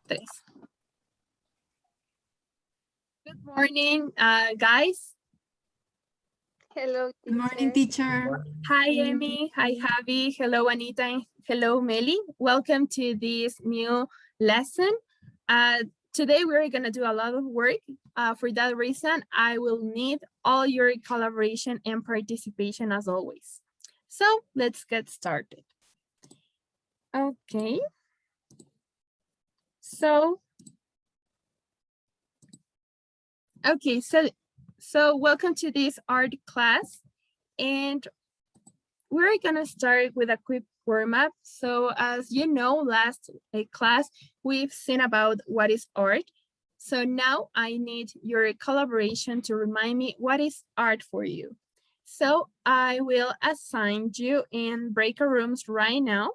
Tres. Good morning, guys. Hello, Good morning, teacher. Hi, Amy. Hi, Javi. Hello, Anita. And hello, Meli. Welcome to this new lesson. Today, we're going to do a lot of work. For that reason, I will need all your collaboration and participation as always. So let's get started. Okay. So welcome to this art class. And we're gonna start with a quick warm-up. So as you know, last class, we've seen about what is art. So now I need your collaboration to remind me what is art for you. So I will assign you in breakout rooms right now.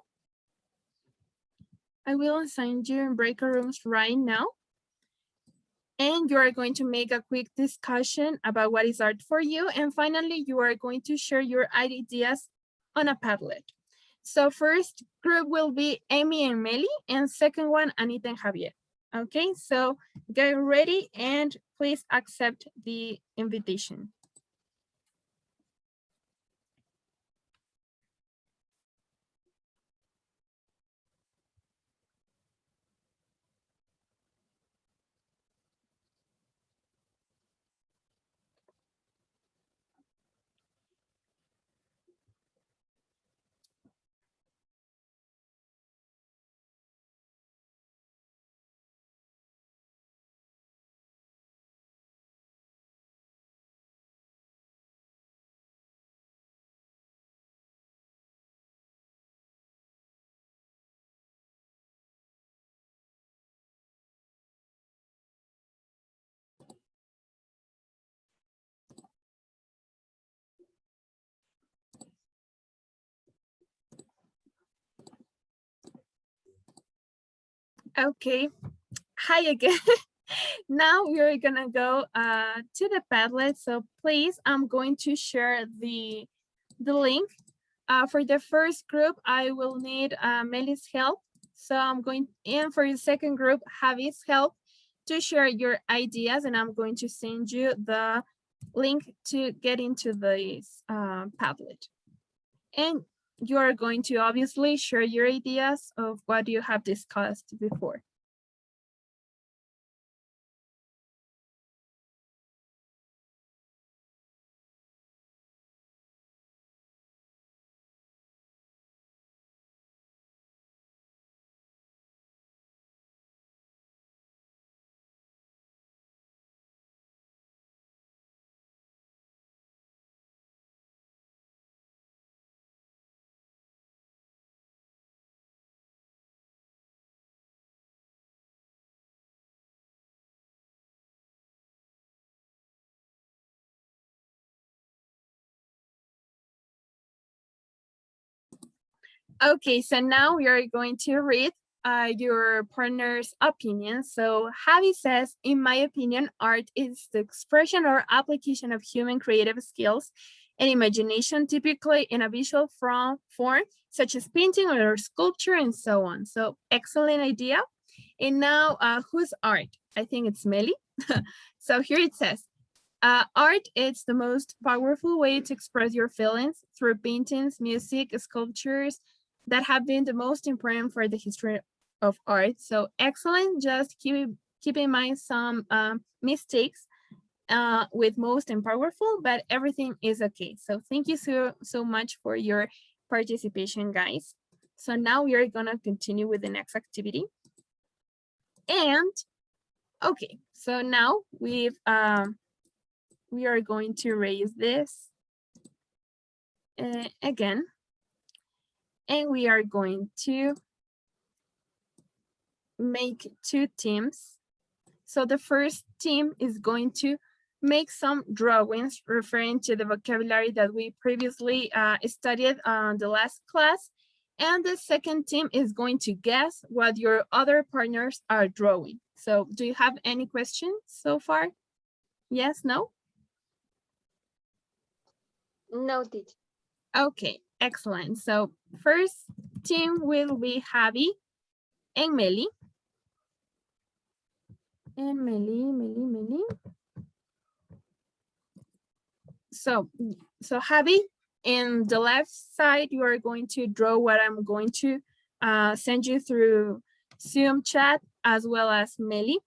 And you are going to make a quick discussion about what is art for you. And finally, you are going to share your ideas on a Padlet. So first group will be Amy and Meli, and second one, Anita and Javier. Okay, so get ready and please accept the invitation. Okay, hi again. Now we're gonna go to the Padlet. So please, I'm going to share the link. For the first group, I will need Meli's help. So I'm going, and for the second group, Javi's help to share your ideas, and I'm going to send you the link to get into this Padlet. And you are going to obviously share your ideas of what you have discussed before. Okay, so now we are going to read your partner's opinion. So Javi says, in my opinion, art is the expression or application of human creative skills and imagination, typically in a visual form, such as painting or sculpture and so on. So excellent idea. And now, whose art? I think it's Meli. So here it says, art is the most powerful way to express your feelings through paintings, music, sculptures that have been the most important for the history of art. So excellent. Just keep in mind some mistakes with most and powerful, but everything is okay. So thank you so much for your participation, guys. So now we are gonna continue with the next activity. And okay, so now we are going to raise this again, and we are going to make two teams. So the first team is going to make some drawings referring to the vocabulary that we previously studied on the last class. And the second team is going to guess what your other partners are drawing. So do you have any questions so far? Yes, no? No, teacher. Okay, excellent. So first team will be Javi and Meli. And Meli. So Javi, in the left side, you are going to draw what I'm going to send you through Zoom chat as well as Meli.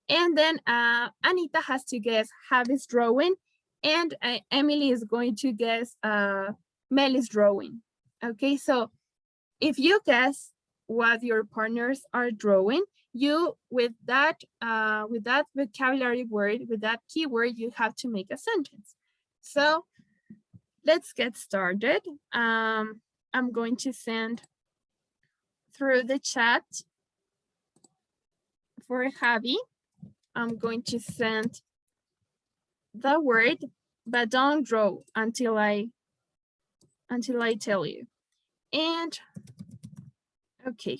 And then Anita has to guess Javi's drawing, and Emily is going to guess Meli's drawing. Okay, so if you guess what your partners are drawing, you with that vocabulary word, with that keyword, you have to make a sentence. So let's get started. I'm going to send through the chat for Javi. I'm going to send the word, but don't draw until I tell you. And okay.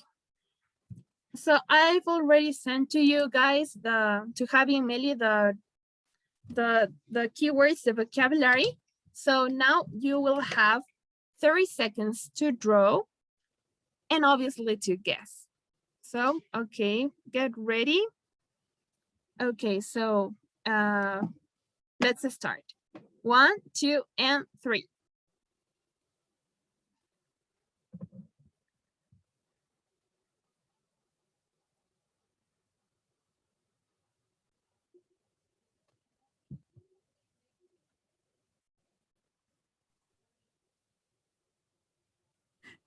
So I've already sent to you guys to Javi and Meli the keywords, the vocabulary. So now you will have 30 seconds to draw and obviously to guess. So, okay, get ready. Okay, so let's start. 1, 2, and 3.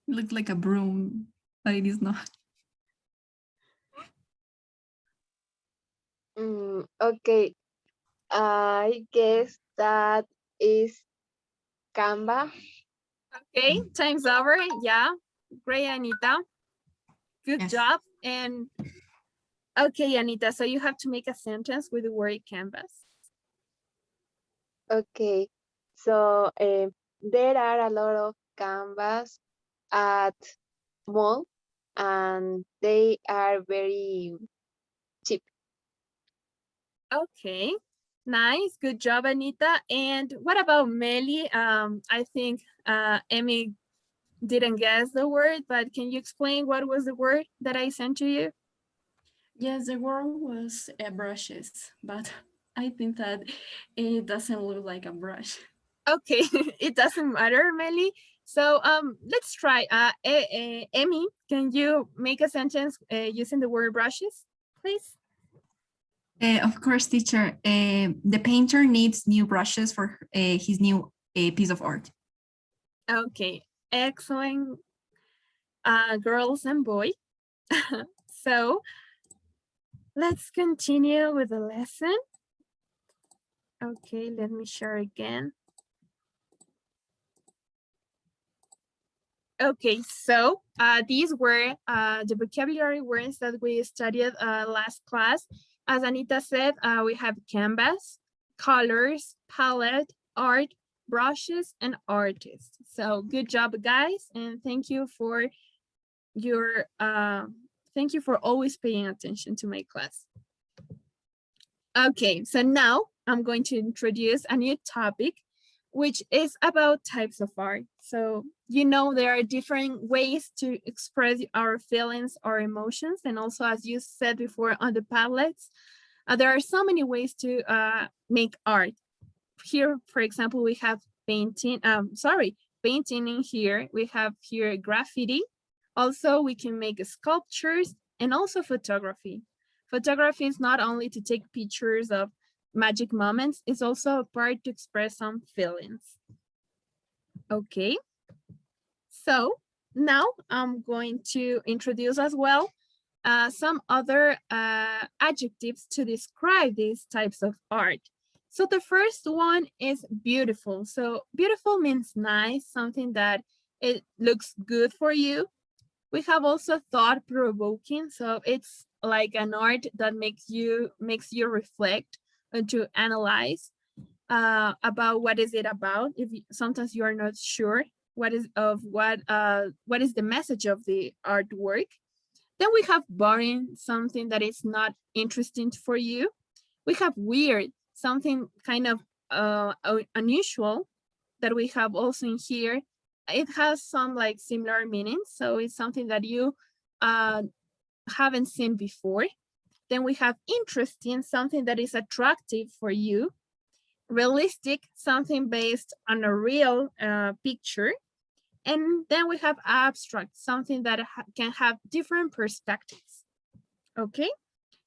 It looks like a broom, but it is not. Okay, I guess that is Canva. Okay, time's over. Yeah, great, Anita. Good Yes. job. And okay, Anita, so you have to make a sentence with the word canvas. Okay, so there are a lot of canvas at mall, and they are very cheap. Okay, nice. Good job, Anita. And what about Meli? I think Emmy didn't guess the word, but can you explain what was the word that I sent to you? Yes, the word was brushes, but I think that it doesn't look like a brush. Okay, it doesn't matter, Meli. So let's try. Emmy, can you make a sentence using the word brushes, please? Of course, teacher. The painter needs new brushes for his new piece of art. Okay, excellent, girls and boys. So let's continue with the lesson. Okay, let me share again. Okay, so these were the vocabulary words that we studied last class. As Anita said, we have canvas, colors, palette, art, brushes, and artists. So good job, guys, and thank you for your always paying attention to my class. Okay, so now I'm going to introduce a new topic, which is about types of art. So, you know, there are different ways to express our feelings or emotions. And also, as you said before on the palettes, there are so many ways to make art. Here, for example, we have painting in here. We have here graffiti. Also, we can make sculptures and also photography. Photography is not only to take pictures of magic moments, it's also a part to express some feelings. Okay, so now I'm going to introduce as well some other adjectives to describe these types of art. So the first one is beautiful. So beautiful means nice, something that it looks good for you. We have also thought-provoking. So it's like an art that makes you reflect and to analyze about what is it about. If sometimes you are not sure what is the message of the artwork. Then we have boring, something that is not interesting for you. We have weird, something kind of unusual that we have also in here. It has some like similar meanings. So it's something that you haven't seen before. Then we have interesting, something that is attractive for you. Realistic, something based on a real picture. And then we have abstract, something that can have different perspectives. Okay,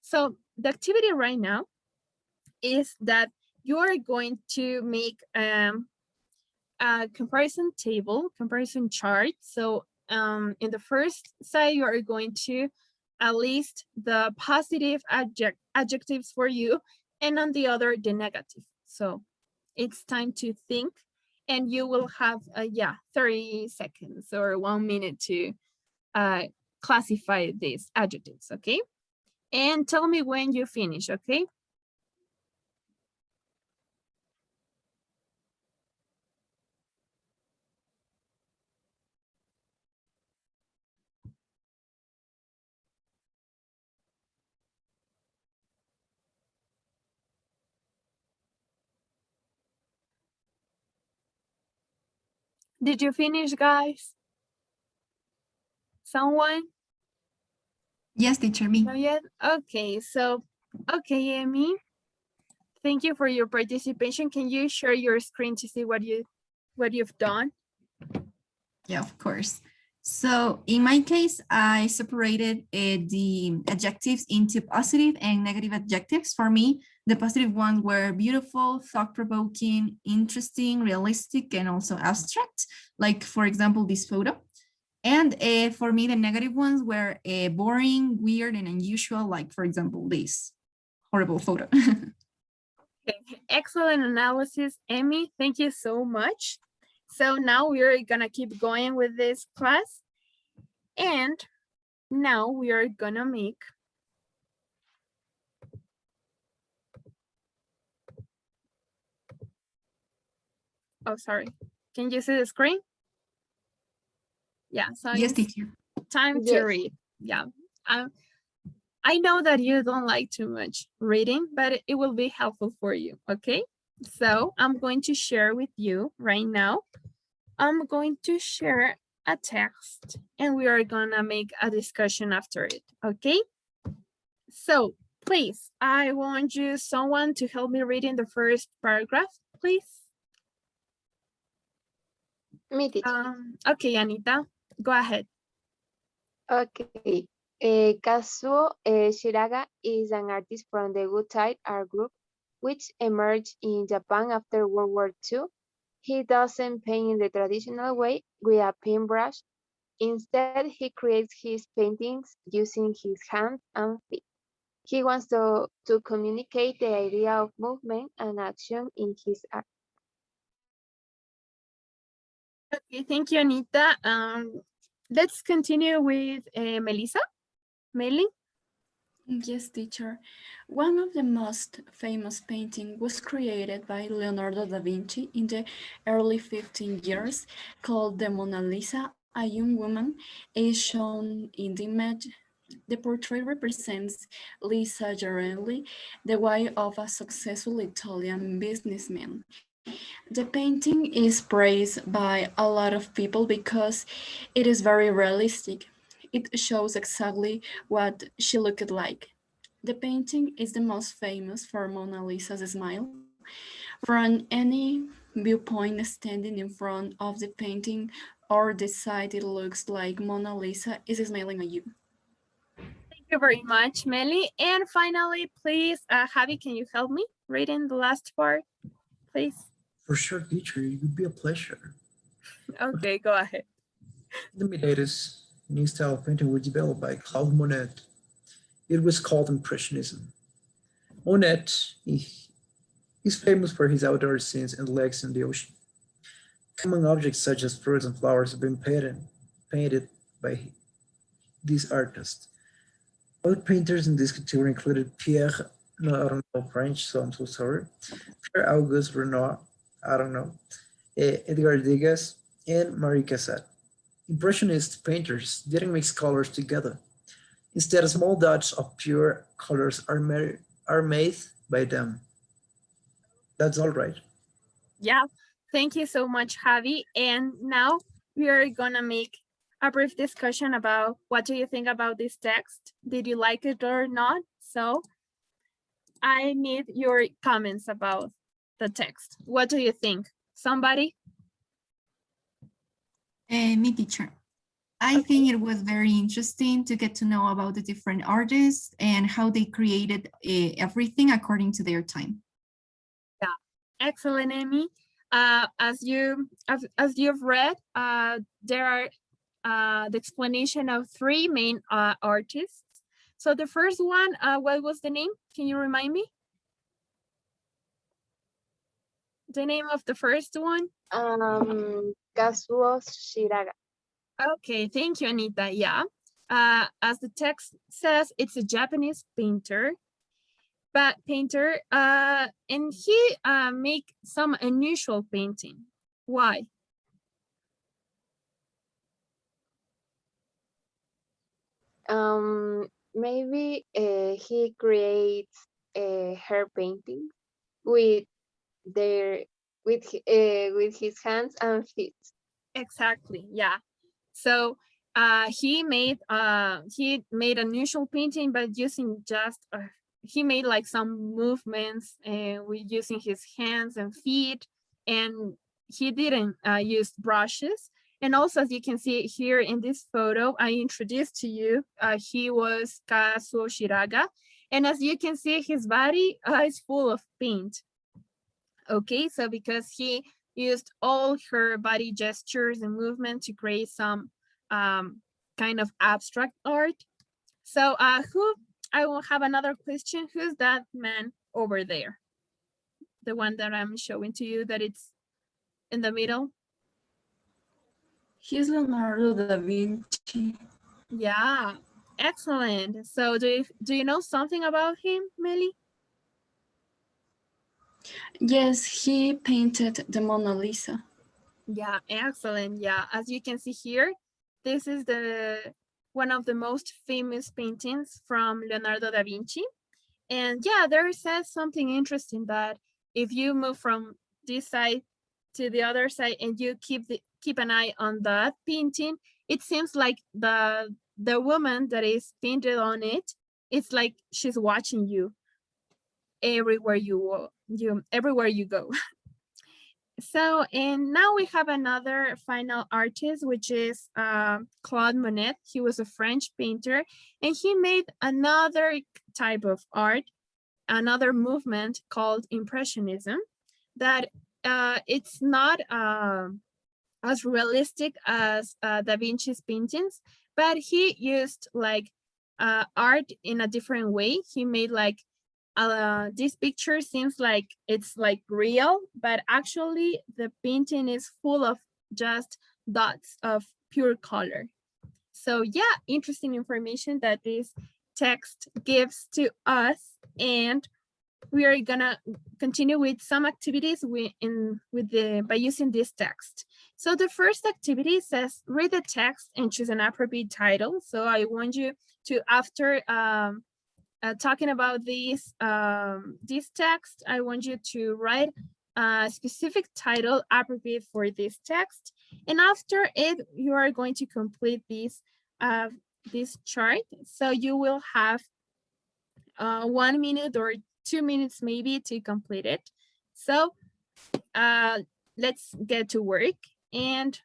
so the activity right now is that you are going to make a comparison table, comparison chart. So in the first side, you are going to list the positive adjectives for you, and on the other, the negative. So it's time to think, and you will have, 30 seconds or 1 minute to classify these adjectives, okay? And tell me when you finish, okay? Did you finish, guys? Someone? Yes, teacher, me. Not yet? Okay, so, okay, Amy. Thank you for your participation. Can you share your screen to see what you've done? Yeah, of course. So in my case, I separated the adjectives into positive and negative adjectives. For me, the positive ones were beautiful, thought-provoking, interesting, realistic, and also abstract, like, for example, this photo. And for me, the negative ones were boring, weird, and unusual, like, for example, this horrible photo. Okay, excellent analysis, Amy. Thank you so much. So now we're gonna keep going with this class. And now we are gonna make sorry. Can you see the screen? Yeah, so Yes, it's teacher. time to Yes. read. Yeah. I know that you don't like too much reading, but it will be helpful for you, okay? So I'm going to share with you right now. I'm going to share a text and we are gonna make a discussion after it, okay? So please, I want someone to help me read in the first paragraph, please. Me, teacher. Okay, Anita, go ahead. Okay. Kazuo Shiraga is an artist from the Good Tide art group, which emerged in Japan after World War II. He doesn't paint in the traditional way with a paintbrush. Instead, he creates his paintings using his hands and feet. He wants to communicate the idea of movement and action in his art. Okay, thank you, Anita. Let's continue with Melissa. Meli? Yes, teacher. One of the most famous paintings was created by Leonardo da Vinci in the early 15 years, called the Mona Lisa. A young woman is shown in the image. The portrait represents Lisa Gerelli, the wife of a successful Italian businessman. The painting is praised by a lot of people because it is very realistic. It shows exactly what she looked like. The painting is the most famous for Mona Lisa's smile. From any viewpoint, standing in front of the painting or the side, it looks like Mona Lisa is smiling at you. Thank you very much, Meli. And finally, please, Javi, can you help me reading the last part, please? For sure, teacher, it would be a pleasure. Okay, go ahead. In the mid-80s, a new style of painting was developed by Claude Monet. It was called Impressionism. Monet is famous for his outdoor scenes and lakes and the ocean. Common objects such as fruits and flowers have been painted by this artist. Other painters in this category included Pierre, no, I don't know French, so I'm so sorry. Pierre Auguste Renoir, I don't know, Edgar Degas, and Marie Cassatt. Impressionist painters didn't mix colors together. Instead, small dots of pure colors are made by them. That's all right. Yeah, thank you so much, Javi. And now we are gonna make a brief discussion about what do you think about this text? Did you like it or not? So I need your comments about the text. What do you think? Somebody? Me, teacher. I think it was very interesting to get to know about the different artists and how they created everything according to their time. Yeah, excellent, Amy. As you've read, there are the explanation of three main artists. So the first one, what was the name? Can you remind me? The name of the first one? Kazuo Shiraga. Okay, thank you, Anita. Yeah. As the text says, it's a Japanese painter, and he make some unusual painting. Why? Maybe he creates hair painting with with his hands and feet. Exactly. Yeah. So he made unusual painting, but using just he made like some movements with using his hands and feet, and he didn't use brushes. And also, as you can see here in this photo, I introduced to you, he was Kazuo Shiraga. And as you can see, his body is full of paint. Okay, so because he used all her body gestures and movement to create some kind of abstract art. So I will have another question. Who's that man over there? The one that I'm showing to you that it's in the middle? He's Leonardo da Vinci. Yeah, excellent. So do you know something about him, Melly? Yes, he painted the Mona Lisa. Yeah, excellent. Yeah, as you can see here, this is one of the most famous paintings from Leonardo da Vinci. And yeah, there says something interesting that if you move from this side to the other side and you keep an eye on that painting, it seems like the woman that is painted on it, it's like she's watching you everywhere everywhere you go. So, and now we have another final artist, which is Claude Monet. He was a French painter, and he made another type of art, another movement called Impressionism, that it's not as realistic as Da Vinci's paintings, but he used like art in a different way. He made like this picture seems like it's like real, but actually the painting is full of just dots of pure color. So yeah, interesting information that this text gives to us, and we are gonna continue with some activities by using this text. So the first activity says read the text and choose an appropriate title. So I want you to, after talking about this text, I want you to write a specific title appropriate for this text, and after it, you are going to complete this chart. So you will have 1 minute or 2 minutes maybe to complete it. So let's get to work, and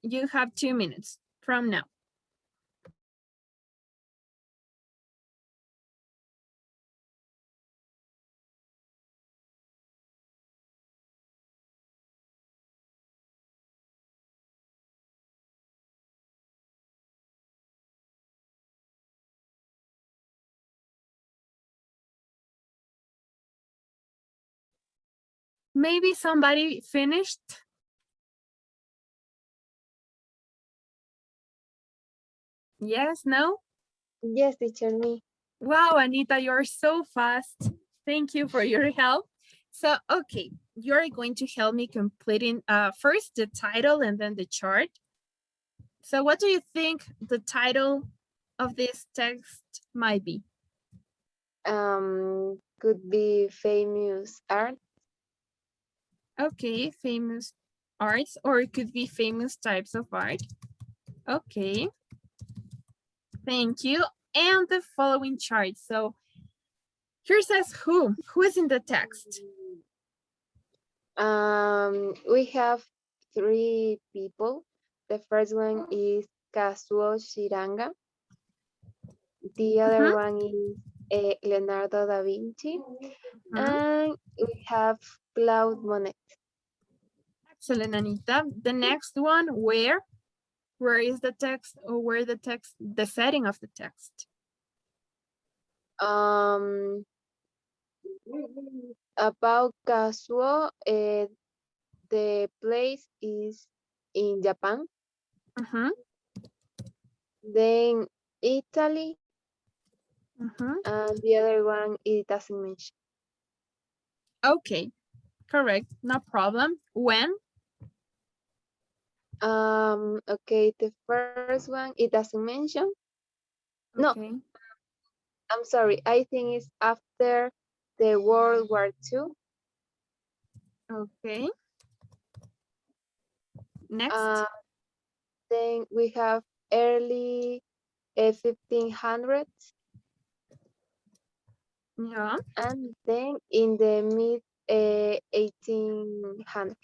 you have 2 minutes from now. Maybe somebody finished? Yes, no? Yes, teacher, me. Wow, Anita, you're so fast. Thank you for your help. So, okay, you're going to help me completing first the title and then the chart. So what do you think the title of this text might be? Could be famous art. Okay, famous arts, or it could be famous types of art. Okay. Thank you. And the following chart. So here says who. Who is in the text? We have three people. The first one is Kazuo Shiranga. The other one is Leonardo da Vinci. And we have Claude Monet. Excellent, Anita. The next one, where? Where is the text, or where the text, the setting of the text? About Kazuo, the place is in Japan. Then Italy, and the other one it doesn't mention. Okay, correct, no problem. When? Okay, the first one it doesn't mention. No, Okay. I'm sorry. I think it's after the World War II. Okay. Next. Then we have early 1500s. Yeah. And then in the mid 1800s.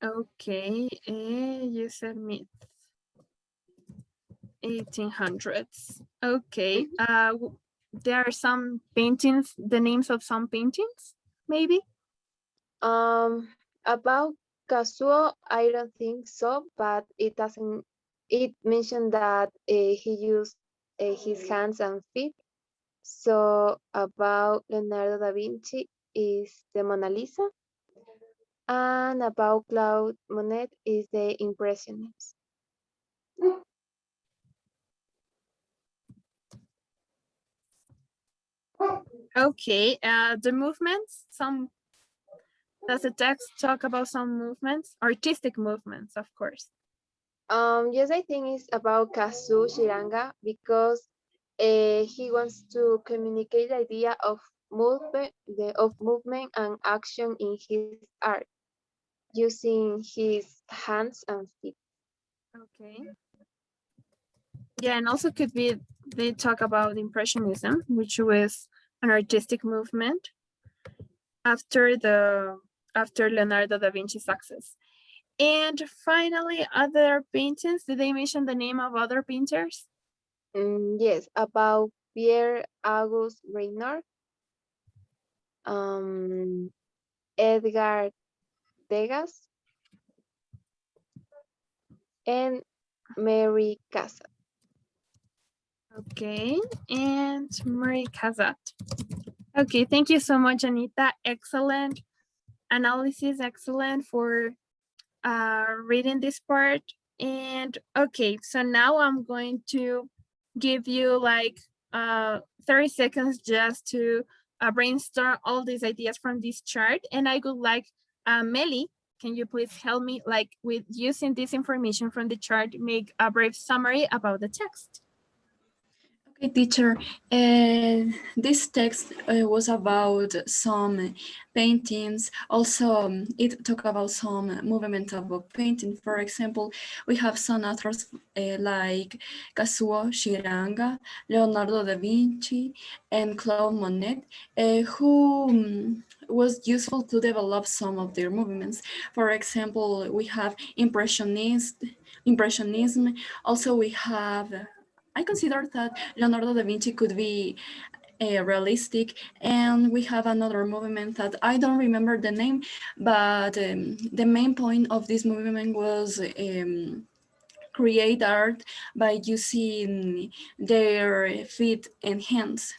Okay, you said mid 1800s. Okay. There are some paintings, the names of some paintings, maybe? About Kazuo, I don't think so, but it doesn't. It mentioned that he used his hands and feet. So about Leonardo da Vinci is the Mona Lisa, and about Claude Monet is the Impressionists. Okay, the movements, does the text talk about some movements? Artistic movements, of course. Yes, I think it's about Kazuo Shiranga because he wants to communicate the idea of movement and action in his art using his hands and feet. Okay. Yeah, and also could be they talk about Impressionism, which was an artistic movement after Leonardo da Vinci's success. And finally, other paintings. Did they mention the name of other painters? Yes, about Pierre Auguste Renoir, Edgar Degas, and Mary Cassatt. Okay, and Marie Cassatt. Okay, thank you so much, Anita. Excellent analysis, excellent for reading this part. And okay, so now I'm going to give you like 30 seconds just to brainstorm all these ideas from this chart. And I would like, Meli, can you please help me like with using this information from the chart, make a brief summary about the text? Okay, teacher, this text was about some paintings. Also, it talked about some movement about painting. For example, we have some authors like Kazuo Shiranga, Leonardo da Vinci, and Claude Monet, who was useful to develop some of their movements. For example, we have Impressionism. Also, we have I consider that Leonardo da Vinci could be realistic, and we have another movement that I don't remember the name, but the main point of this movement was create art by using their feet and hands.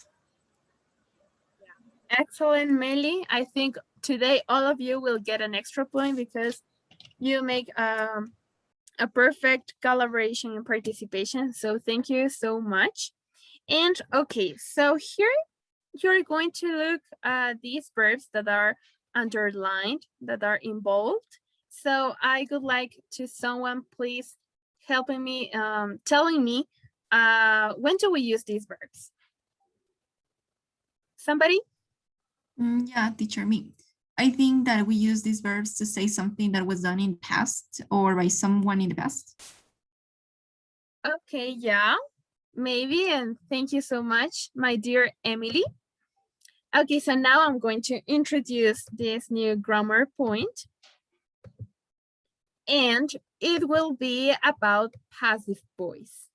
Excellent, Meli. I think today all of you will get an extra point because you make a perfect collaboration and participation. So thank you so much. And okay, so here you're going to look at these verbs that are underlined, that are in bold. So I would like to someone please helping me, telling me when do we use these verbs? Somebody? Yeah, teacher, me. I think that we use these verbs to say something that was done in the past or by someone in the past. Okay, yeah, maybe. And thank you so much, my dear Emily. Okay, so now I'm going to introduce this new grammar point. And it will be about passive voice.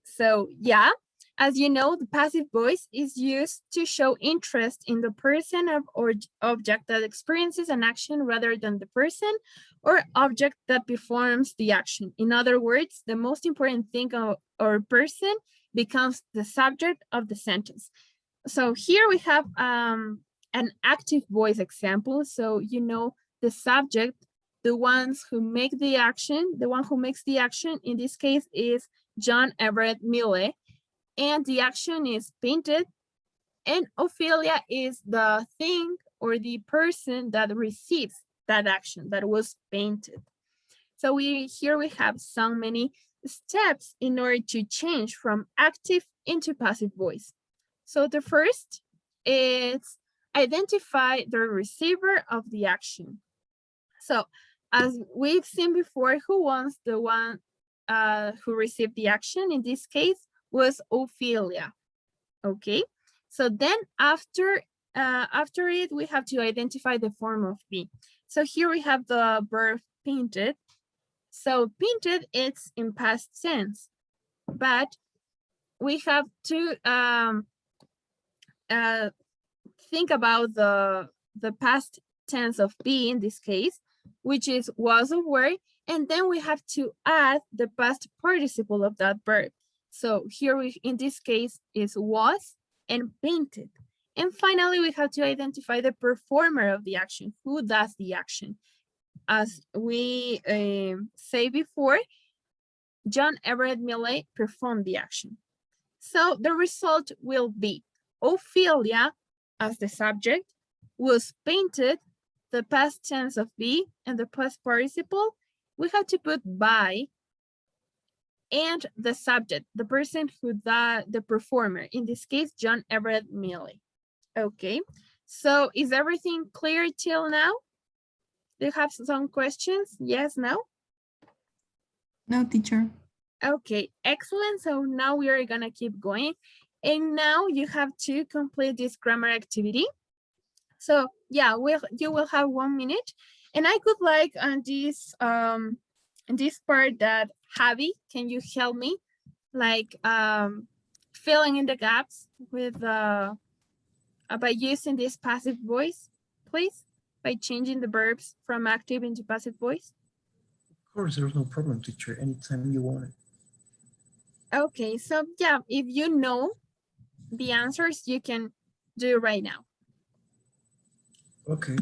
So yeah, as you know, the passive voice is used to show interest in the person or object that experiences an action rather than the person or object that performs the action. In other words, the most important thing or person becomes the subject of the sentence. So here we have an active voice example. So you know the subject, the ones who make the action, the one who makes the action in this case is John Everett Milley, and the action is painted, and Ophelia is the thing or the person that receives that action that was painted. So here we have so many steps in order to change from active into passive voice. So the first is identify the receiver of the action. So as we've seen before, who was the one who received the action? In this case was Ophelia. Okay, so then after it, we have to identify the form of be. So here we have the verb painted. So painted, it's in past tense, but we have to think about the past tense of be in this case, which is was or were, and then we have to add the past participle of that verb. So here in this case is was and painted. And finally, we have to identify the performer of the action, who does the action. As we say before, John Everett Milley performed the action. So the result will be Ophelia as the subject was painted, the past tense of be and the past participle. We have to put by and the subject, the person who the performer, in this case, John Everett Milley. Okay, so is everything clear till now? Do you have some questions? Yes, no? No, teacher. Okay, excellent. So now we are gonna keep going. And now you have to complete this grammar activity. So yeah, you will have 1 minute. And I could like on this part that Javi, can you help me? Like filling in the gaps with by using this passive voice, please, by changing the verbs from active into passive voice. Of course, there's no problem, teacher. Anytime you want it. Okay, so yeah, if you know the answers, you can do right now. Okay.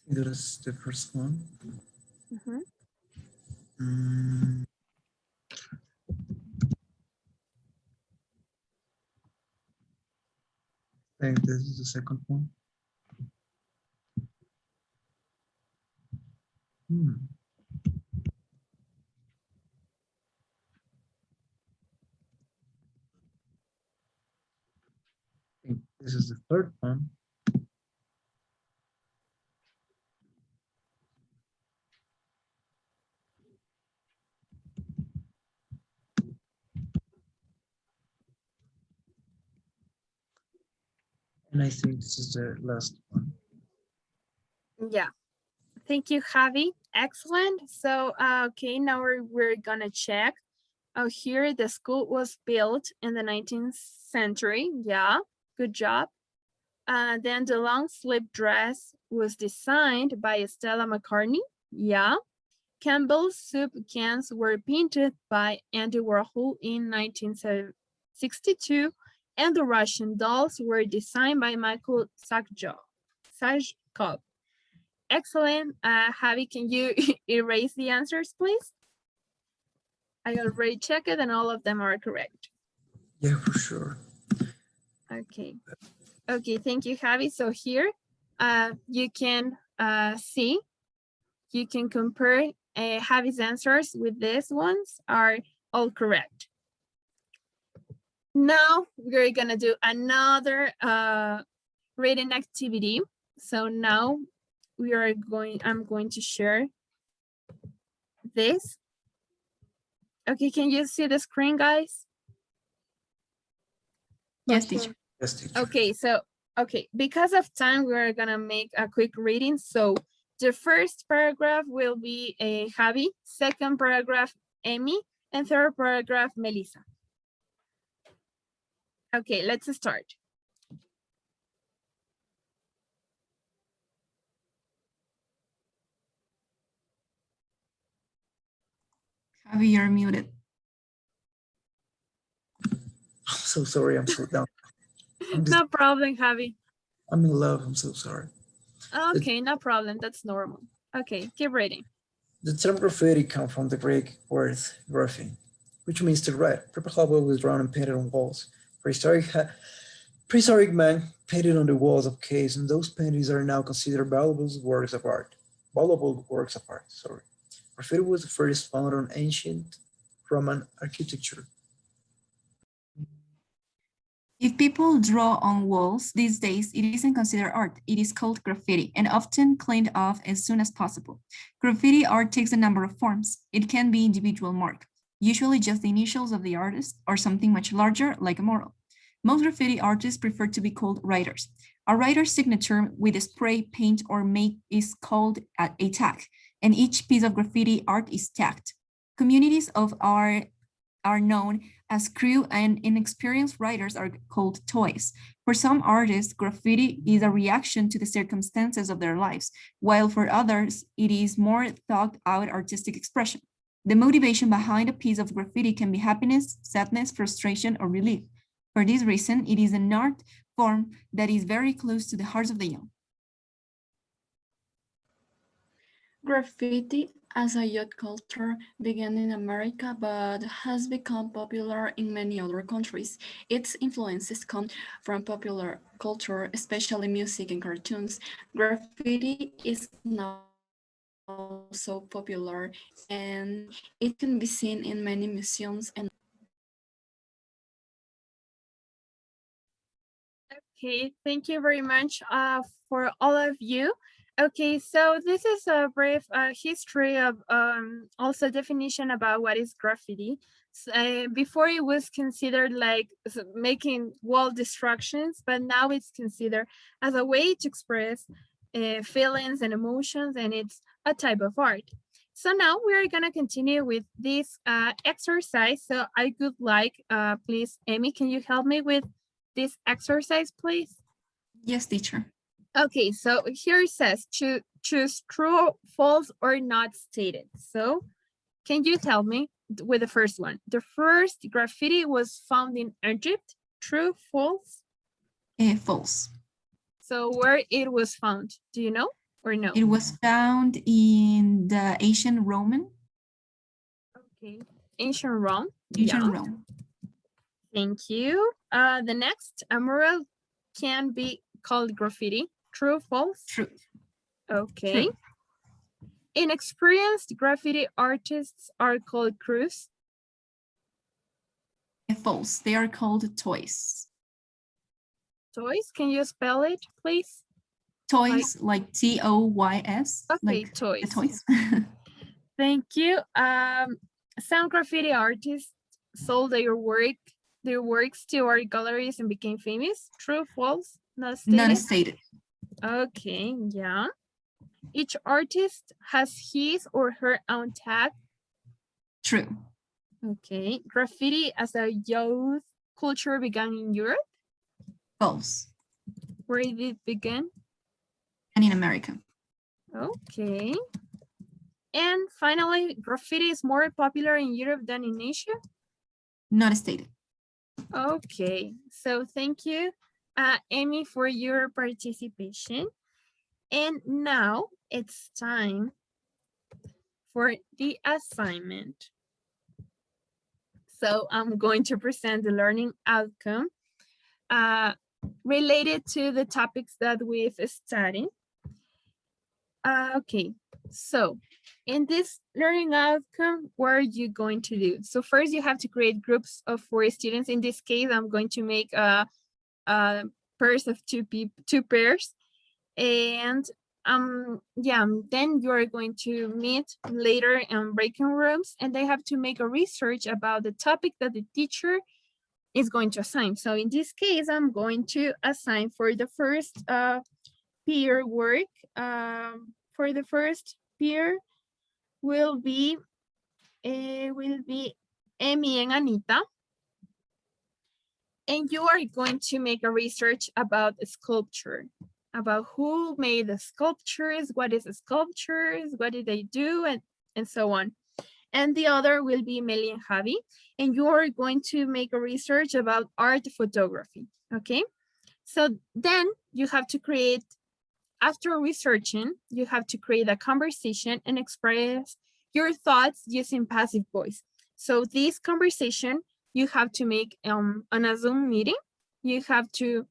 That is the first one. I think this is the second one. I think this is the third one. And I think this is the last one. Yeah, thank you, Javi. Excellent. So, okay, now we're gonna check. Oh, here the school was built in the 19th century. Yeah, good job. Then the long sleeve dress was designed by Stella McCartney. Yeah. Campbell's soup cans were painted by Andy Warhol in 1962, and the Russian dolls were designed by Michael Sajkov. Excellent. Javi, can you erase the answers, please? I already checked it and all of them are correct. Yeah, for sure. Okay. Okay, thank you, Javi. So here you can see, you can compare Javi's answers with these ones are all correct. Now we're gonna do another reading activity. So now I'm going to share this. Okay, can you see the screen, guys? Yes, teacher. Yes, teacher. Okay, because of time, we're gonna make a quick reading. So the first paragraph will be Javi, second paragraph, Amy, and third paragraph, Melissa. Okay, let's start. Javi, you're muted. I'm so sorry. I'm so down. No problem, Javi. I'm in love. I'm so sorry. Okay, no problem. That's normal. Okay, keep reading. The term graffiti comes from the Greek word graphene, which means to write. Paper cardboard was drawn and painted on walls. Prehistoric man painted on the walls of caves, and those paintings are now considered valuable works of art. Sorry. Graffiti was the first found on ancient Roman architecture. If people draw on walls these days, it isn't considered art. It is called graffiti and often cleaned off as soon as possible. Graffiti art takes a number of forms. It can be individual mark, usually just the initials of the artist, or something much larger like a mural. Most graffiti artists prefer to be called writers. A writer's signature with a spray, paint, or make is called a tag, and each piece of graffiti art is tagged. Communities of art are known as crew, and inexperienced writers are called toys. For some artists, graffiti is a reaction to the circumstances of their lives, while for others, it is more thought out artistic expression. The motivation behind a piece of graffiti can be happiness, sadness, frustration, or relief. For this reason, it is an art form that is very close to the hearts of the young. Graffiti as a youth culture began in America but has become popular in many other countries. Its influences come from popular culture, especially music and cartoons. Graffiti is now so popular and it can be seen in many museums and Okay, thank you very much for all of you. Okay, so this is a brief history of also definition about what is graffiti. Before it was considered like making wall destructions, but now it's considered as a way to express feelings and emotions, and it's a type of art. So now we're gonna continue with this exercise. So I would like, please, Amy, can you help me with this exercise, please? Yes, teacher. Okay, so here it says choose true, false, or not stated. So can you tell me with the first one? The first graffiti was found in Egypt. True, false? False. So where it was found, do you know or no? It was found in the ancient Roman. Okay, ancient Rome. Ancient Yeah. Rome. Thank you. The next, a mural can be called graffiti. True, false? True. Okay. True. Inexperienced graffiti artists are called crews. False. They are called toys. Toys, can you spell it, please? Toys like T-O-Y-S. Okay, like toys. The toys. Thank you. Some graffiti artists sold their works to art galleries and became famous. True, false? Not stated? Not stated. Okay, yeah. Each artist has his or her own tag. True. Okay. Graffiti as a youth culture began in Europe. False. Where did it begin? And in America. Okay. And finally, graffiti is more popular in Europe than in Asia. Not stated. Okay, so thank you, Amy, for your participation. And now it's time for the assignment. So I'm going to present the learning outcome related to the topics that we've studied. Okay, So in this learning outcome, what are you going to do? So first you have to create groups of 4 students. In this case, I'm going to make a pairs of two pairs. And yeah, then you are going to meet later in breaking rooms, and they have to make a research about the topic that the teacher is going to assign. So in this case, I'm going to assign for the first peer work. For the first peer will be Emmy and Anita. And you are going to make a research about sculpture, about who made the sculptures, what is sculptures, what did they do, and so on. And the other will be Meli and Javi, and you are going to make a research about art photography, okay? So then you have to create, after researching, you have to create a conversation and express your thoughts using passive voice. So this conversation, you have to make on a Zoom meeting. You have to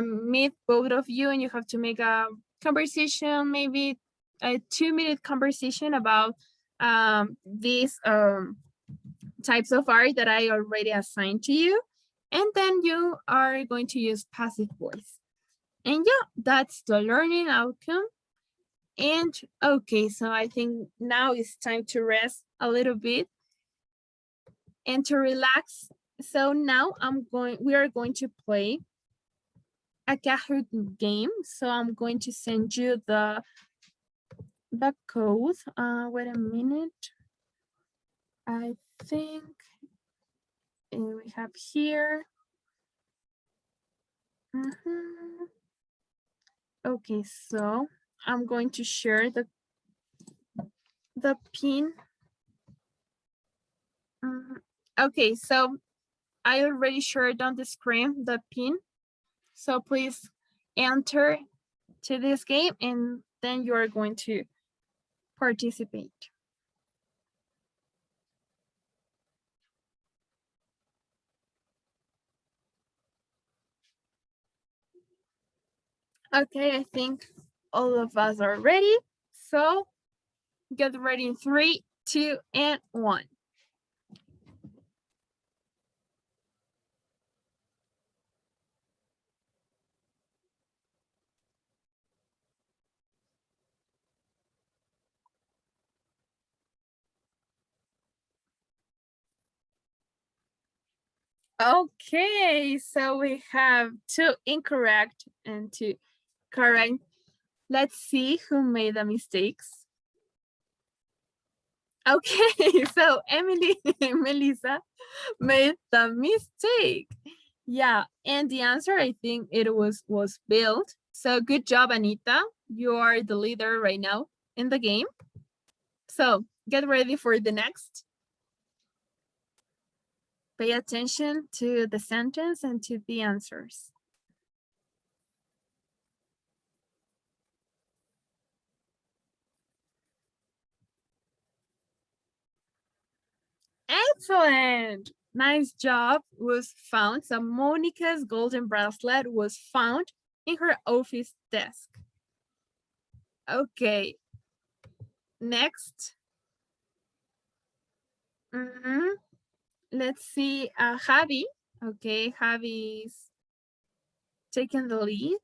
meet both of you, and you have to make a conversation, maybe a 2-minute conversation about these types of art that I already assigned to you. And then you are going to use passive voice. And yeah, that's the learning outcome. And okay, so I think now it's time to rest a little bit and to relax. So now we are going to play a Kahoot game. So I'm going to send you the code. Wait a minute. I think we have here. Okay, so I'm going to share the pin. Okay, so I already shared on the screen the pin. So please enter to this game, and then you are going to participate. Okay, I think all of us are ready. So get ready in 3, 2, and 1. Okay, so we have 2 incorrect and 2 correct. Let's see who made the mistakes. Okay, so Emily and Melissa made the mistake. Yeah, and the answer, I think it was built. So good job, Anita. You are the leader right now in the game. So get ready for the next. Pay attention to the sentence and to the answers. Excellent. Nice job. Was found. So Monica's golden bracelet was found in her office desk. Okay. Next. Let's see. Javi. Okay, Javi's taking the lead.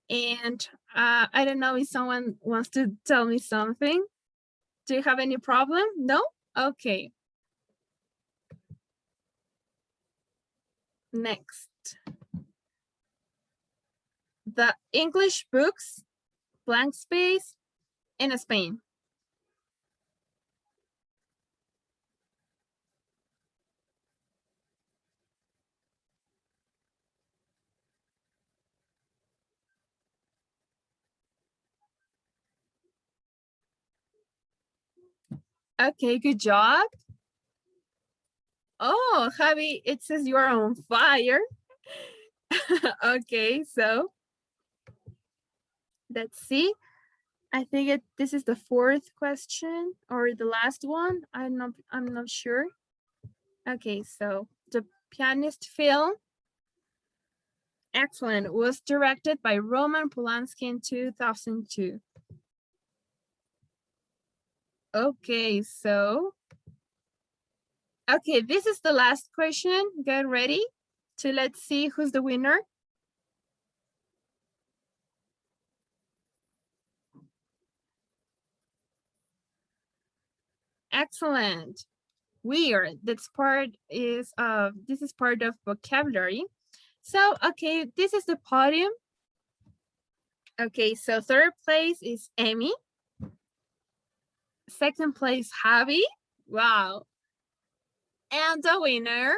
And I don't know if someone wants to tell me something. Do you have any problem? No? Okay. Next. The English books, blank space, in Spain. Okay, good job. Oh, Javi, it says you are on fire. Okay, so let's see. I think this is the 4th question or the last one. I'm not sure. Okay, so the pianist film, excellent, was directed by Roman Polanski in 2002. Okay, so, okay, this is the last question. Get ready to let's see who's the winner. Excellent. Weird. This is part of vocabulary. So, okay, this is the podium. Okay, so third place is Amy. Second place, Javi. Wow. And the winner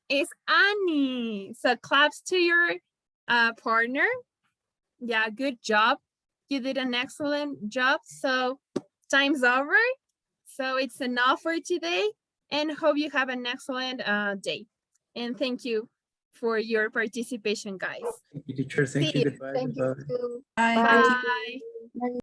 is Annie. So claps to your partner. Yeah, good job. You did an excellent job. So time's over. So it's enough for today and hope you have an excellent day. And thank you for your participation, guys. Thank you, teacher. Thank See you. you. Goodbye. Thank you Goodbye. too. Bye. Bye. Bye.